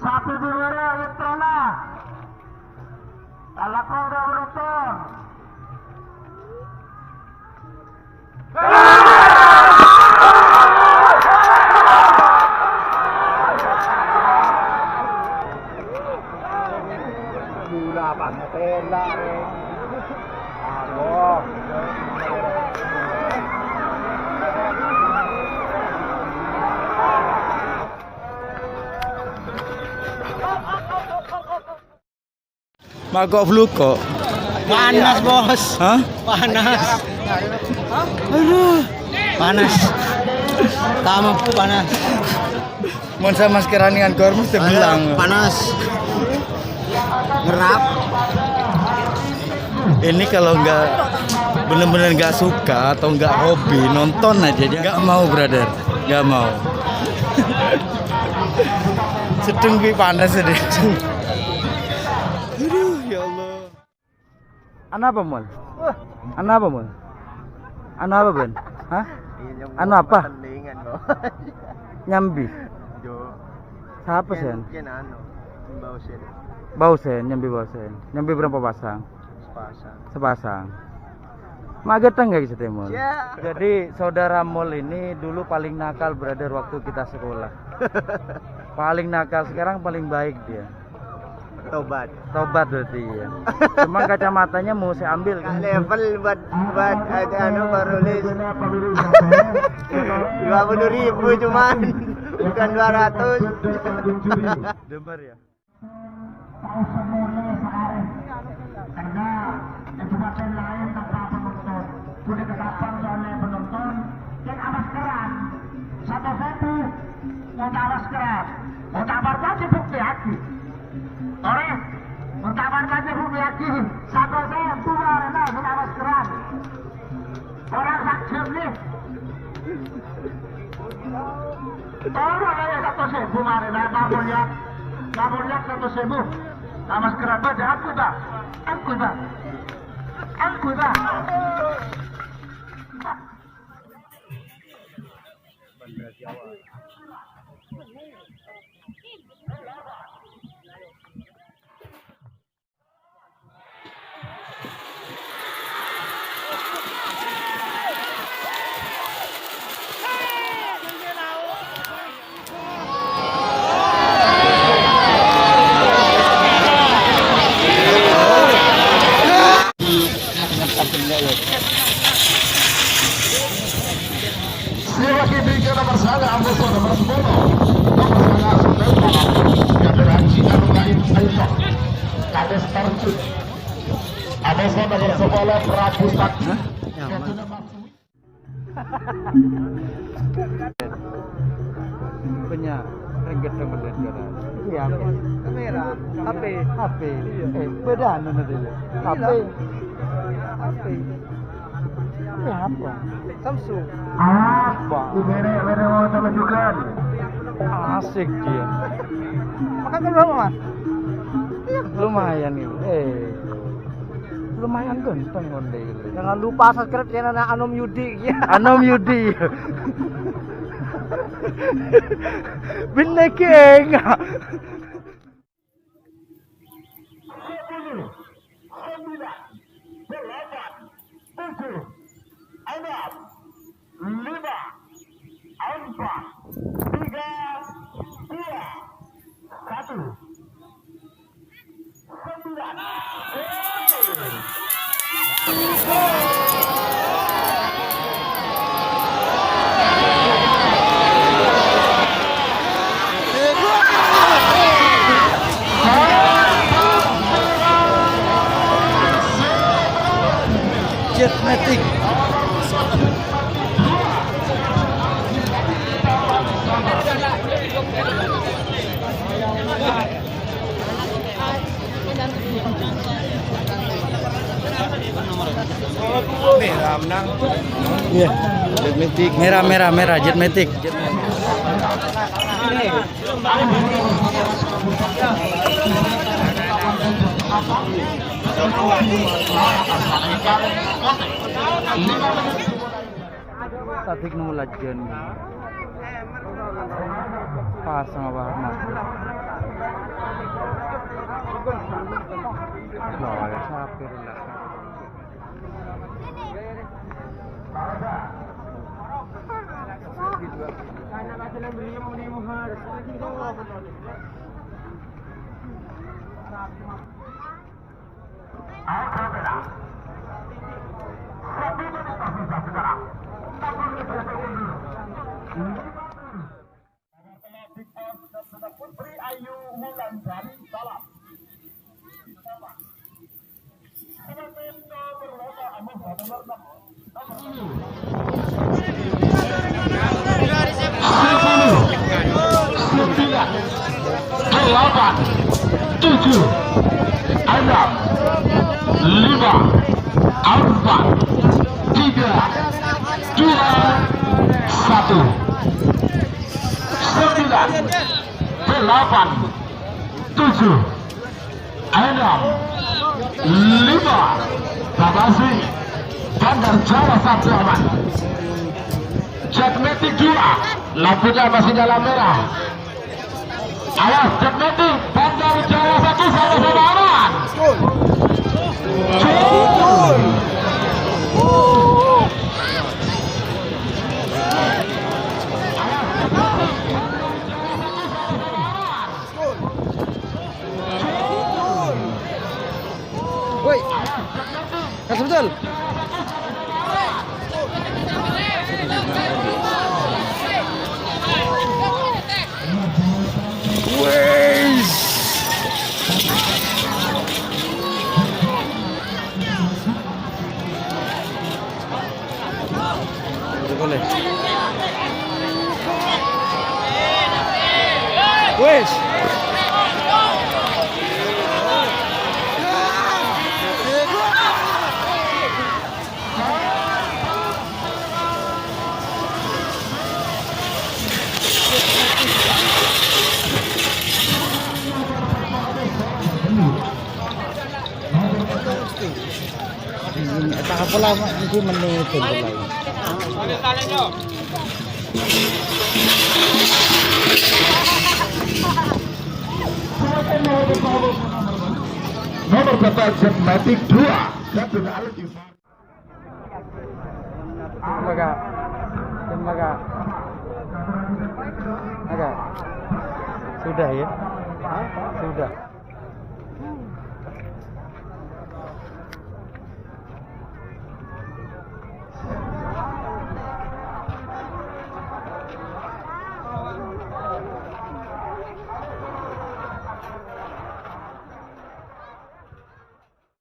Sapi biru Elektrona. Kalau kau udah menonton. Gula banget tela. Allah. Magok flu kok. Panas bos. Hah? Panas. Aduh. Panas. Kamu panas. Mau sama maskeran dengan kor mesti belang. Panas. Ngerap. Ini kalau nggak bener-bener nggak suka atau nggak hobi nonton aja dia nggak mau brother, nggak mau. Sedang panas deh. Aduh ya Allah. Anu apa Mol? Anu apa Mol? Anu apa Ben? Hah? Anu apa? Nyambi. Siapa sen? Bausen, nyambi bausen. Nyambi berapa pasang? Sepasang. Magetang nggak bisa Mol? Jadi saudara Mol ini dulu paling nakal brother waktu kita sekolah. Paling nakal, sekarang paling baik dia. Tobat berarti ya. Cuma kacamatanya mau saya ambil kan. level buat anu baru list 20.000 cuman bukan 200. Demar ya. Karena kesempatan lain tanpa penonton sudah ketapang oleh penonton dan awas keran satu-satu mau awas keran mau tabar saja bukti hati orang mau tabar saja bukti hati satu-satu karena mau awas keran orang saksi nih orang ada satu-satu marina kamu lihat 1.000 awas keran baca aku tak Aku dah. Silakan bikin nomor saya, nomor 10, nomor saya yang beraksi anu gaib Aisyah, kades tarjun, ada nomor sekolah Prabu Sakti. Punya rengget dengan sekarang. Iya. Kamera HP. Beda anu nanti. HP. Ini apa? Samsung. Apa? Mere mau tunjukkan. Asik dia. Makan berapa mas? Lumayan nih. Lumayan ganteng konde. Jangan lupa subscribe channel Anom Yudi ya. Anom Yudi. Bener enggak? Jetmatic. Merah menang. Iya. Jetmatic. Merah Jetmatic. Tatik nu lajen. Pasang apa mas? Bawa ya sapir lah. Putri Ayu Wulandari Salam. Delapan, tujuh, enam, lima, empat, tiga, dua, satu, sembilan, delapan, tujuh, enam, lima. Tabasi Bandar Jawa 1 aman. Jetmatic 2, lampunya masih nyala merah. Awas Jetmatic Bandar Jawa 1 sama-sama aman. Cuy. Woi. Kas betul. Wes. Boleh. Wes. Tak apa lama itu menit lagi. Nomor kata Jetmatic 2 dan dengan alat Agak. Sudah ya? Sudah.